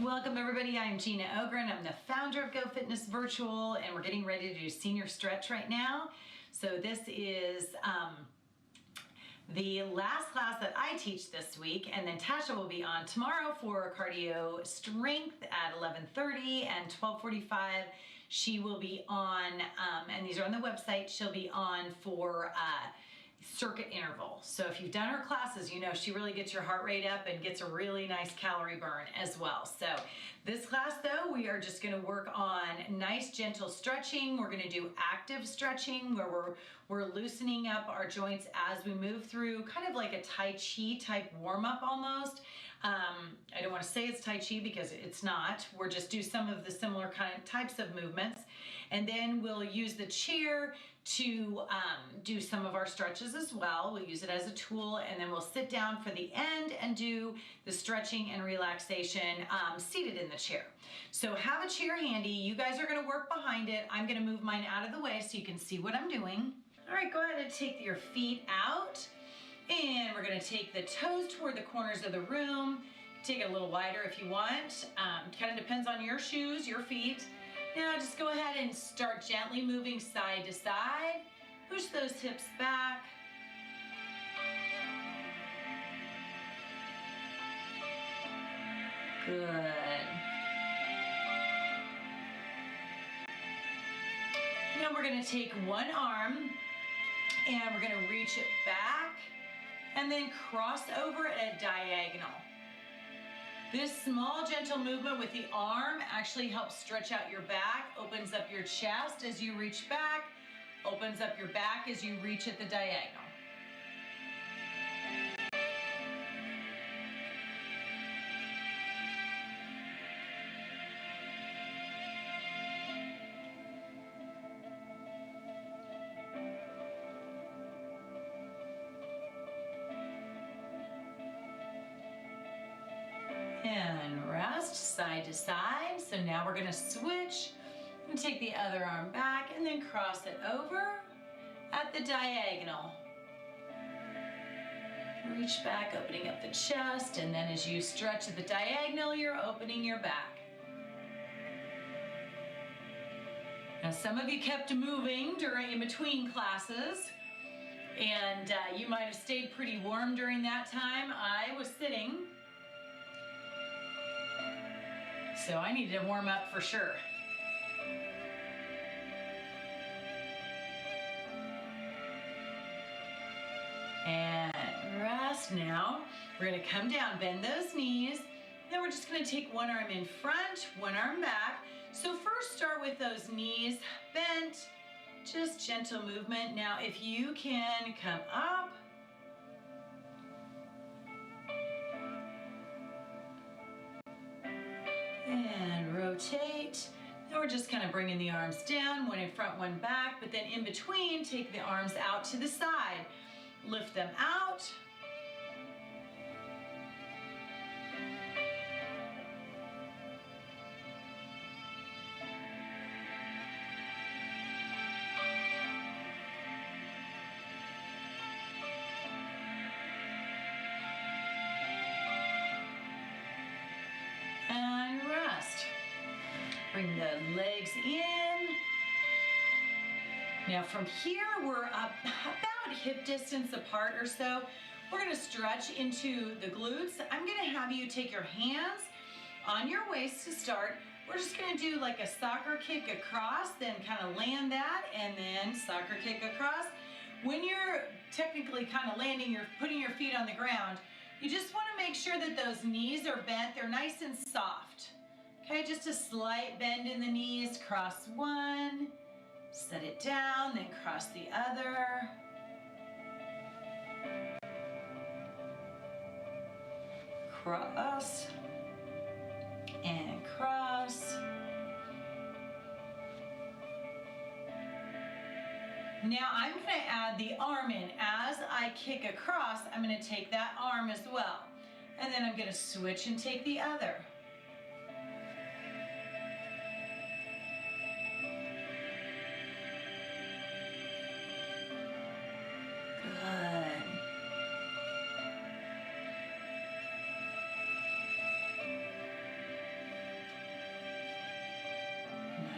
Welcome everybody, I'm Gina Ogren. I'm the founder of Go Fitness Virtual, and we're getting ready to do senior stretch right now. So this is the last class that I teach this week, and then Tasha will be on tomorrow for cardio strength at 11:30 and 12:45. She will be on, and these are on the website, she'll be on for circuit interval. So if you've done her classes, you know she really gets your heart rate up and gets a really nice calorie burn as well. So this class though, we are just going to work on nice gentle stretching. We're going to do active stretching where we're loosening up our joints as we move through, kind of like a Tai Chi type warm up almost. I don't want to say it's Tai Chi because it's not. We're just do some of the similar types of movements, and then we'll use the chair to do some of our stretches as well. We'll use it as a tool, and then we'll sit down for the end and do the stretching and relaxation seated in the chair. So have a chair handy. You guys are going to work behind it. I'm going to move mine out of the way so you can see what I'm doing. All right, go ahead and take your feet out, and we're going to take the toes toward the corners of the room. Take it a little wider if you want. Kind of depends on your shoes, your feet. Now just go ahead and start gently moving side to side. Push those hips back. Good. Now we're going to take one arm and we're going to reach it back and then cross over at a diagonal. This small gentle movement with the arm actually helps stretch out your back, opens up your chest as you reach back, opens up your back as you reach at the diagonal. And rest side to side. So now we're going to switch and take the other arm back and then cross it over at the diagonal. Reach back, opening up the chest, and then as you stretch at the diagonal, you're opening your back. Now some of you kept moving in between classes, and you might have stayed pretty warm during that time. I was sitting, so I needed to warm up for sure. And rest now. We're going to come down, bend those knees. Then we're just going to take one arm in front, one arm back. So first start with those knees bent, just gentle movement. Now if you can come up, and rotate. Then we're just kind of bringing the arms down, one in front, one back, but then in between, take the arms out to the side. Lift them out. Bring the legs in. Now from here, we're up about hip distance apart or so. We're going to stretch into the glutes. I'm going to have you take your hands on your waist to start. We're just going to do like a soccer kick across, then kind of land that, and then soccer kick across. When you're technically kind of landing, you're putting your feet on the ground, you just want to make sure that those knees are bent. They're nice and soft. Okay, just a slight bend in the knees, cross one, set it down, then cross the other. Cross and cross. Now I'm going to add the arm in. As I kick across, I'm going to take that arm as well. And then I'm going to switch and take the other. Good.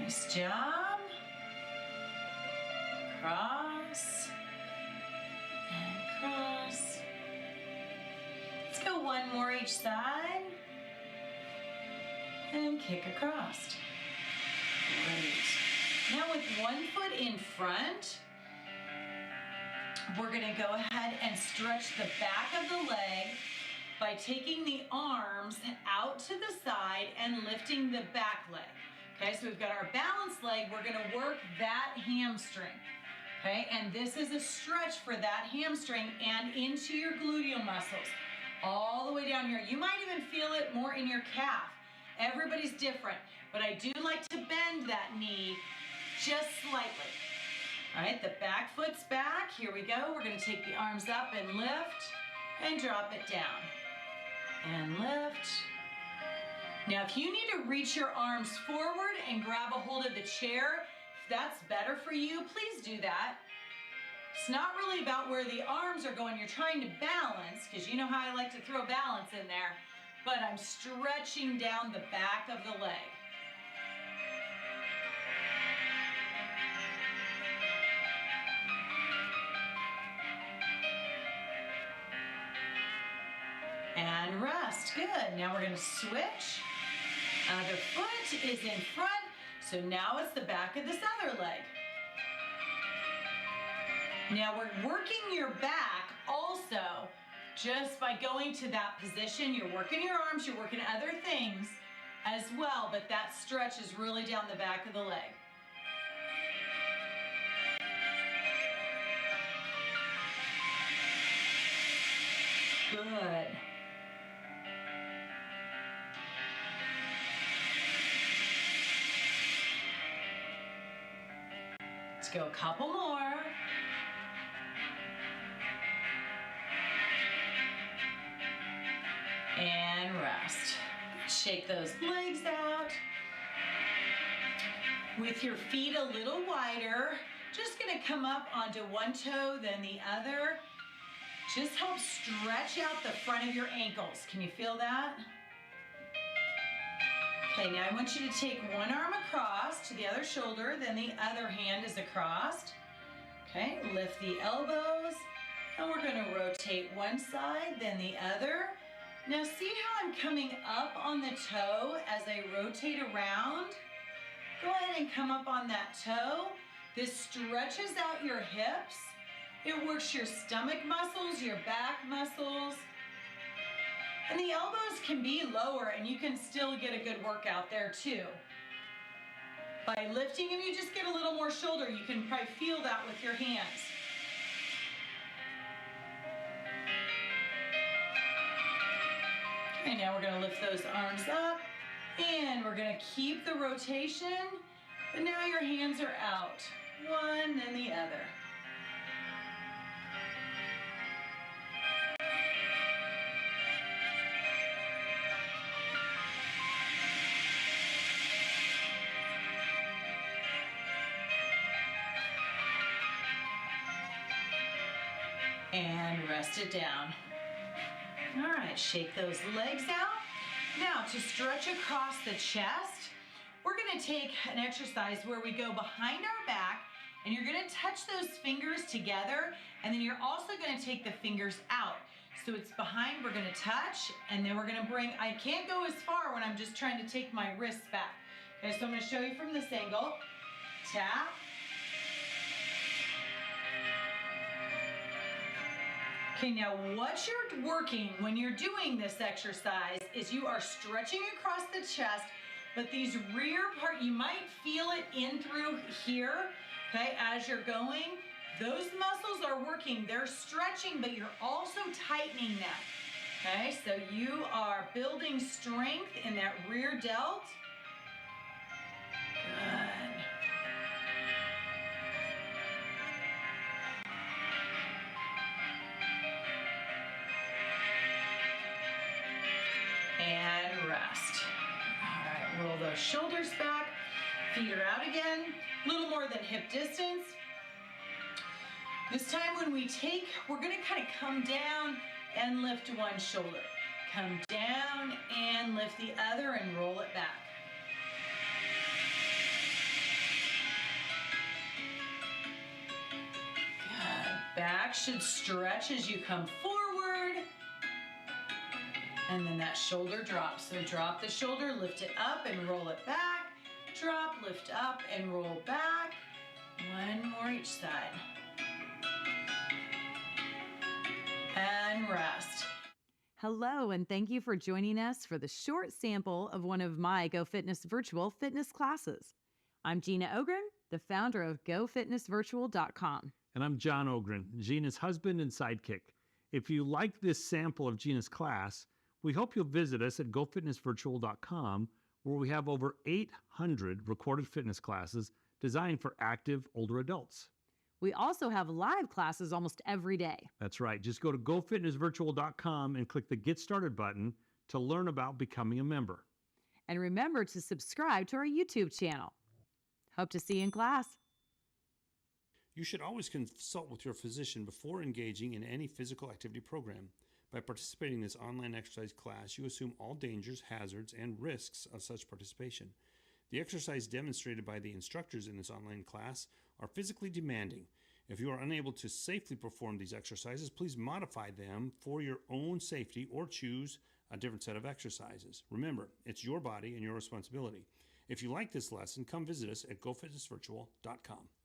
Nice job. Cross and cross. Let's go one more each side. And kick across. Great. Now with one foot in front, we're going to go ahead and stretch the back of the leg by taking the arms out to the side and lifting the back leg. Okay, so we've got our balanced leg. We're going to work that hamstring. Okay, and this is a stretch for that hamstring and into your gluteal muscles. All the way down here. You might even feel it more in your calf. Everybody's different, but I do like to bend that knee just slightly. All right, the back foot's back. Here we go. We're going to take the arms up and lift and drop it down. And lift. Now, if you need to reach your arms forward and grab a hold of the chair, if that's better for you, please do that. It's not really about where the arms are going. You're trying to balance, because you know how I like to throw balance in there, but I'm stretching down the back of the leg. And rest. Good. Now we're going to switch. Other foot is in front, so now it's the back of this other leg. Now we're working your back also just by going to that position. You're working your arms, you're working other things as well, but that stretch is really down the back of the leg. Good. Let's go a couple more. And rest. Shake those legs out. With your feet a little wider, just gonna come up onto one toe, then the other. Just help stretch out the front of your ankles. Can you feel that? Okay, now I want you to take one arm across to the other shoulder, then the other hand is across. Okay, lift the elbows, and we're gonna rotate one side, then the other. Now see how I'm coming up on the toe as I rotate around? Go ahead and come up on that toe. This stretches out your hips. It works your stomach muscles, your back muscles. And the elbows can be lower and you can still get a good workout there too. By lifting them, you just get a little more shoulder. You can probably feel that with your hands. Okay, now we're gonna lift those arms up and we're gonna keep the rotation, but now your hands are out. One, then the other. And rest it down. All right, shake those legs out. Now to stretch across the chest, we're gonna take an exercise where we go behind our back and you're gonna touch those fingers together and then you're also gonna take the fingers out. So it's behind, we're gonna touch, and then we're gonna bring, I can't go as far when I'm just trying to take my wrists back. Okay, so I'm gonna show you from this angle. Tap. Okay, now what you're working when you're doing this exercise is you are stretching across the chest, but these rear part, you might feel it in through here, okay, as you're going. Those muscles are working, they're stretching, but you're also tightening them, okay? So you are building strength in that rear delt. Good. And rest. All right, roll those shoulders back, feet are out again, a little more than hip distance. This time when we take, we're gonna kind of come down and lift one shoulder. Come down and lift the other and roll it back. back should stretch as you come forward. And then that shoulder drops. So drop the shoulder, lift it up and roll it back. Drop, lift up and roll back. One more each side. And rest. Hello, and thank you for joining us for the short sample of one of my GoFitness virtual fitness classes. I'm Gina Ogren, the founder of GoFitnessVirtual.com. And I'm John Ogren, Gina's husband and sidekick. If you like this sample of Gina's class, we hope you'll visit us at GoFitnessVirtual.com, where we have over 800 recorded fitness classes designed for active older adults. We also have live classes almost every day. That's right. Just go to GoFitnessVirtual.com and click the Get Started button to learn about becoming a member. And remember to subscribe to our YouTube channel. Hope to see you in class. You should always consult with your physician before engaging in any physical activity program. By participating in this online exercise class, you assume all dangers, hazards, and risks of such participation. The exercise demonstrated by the instructors in this online class are physically demanding. If you are unable to safely perform these exercises, please modify them for your own safety or choose a different set of exercises. Remember, it's your body and your responsibility. If you like this lesson, come visit us at GoFitnessVirtual.com.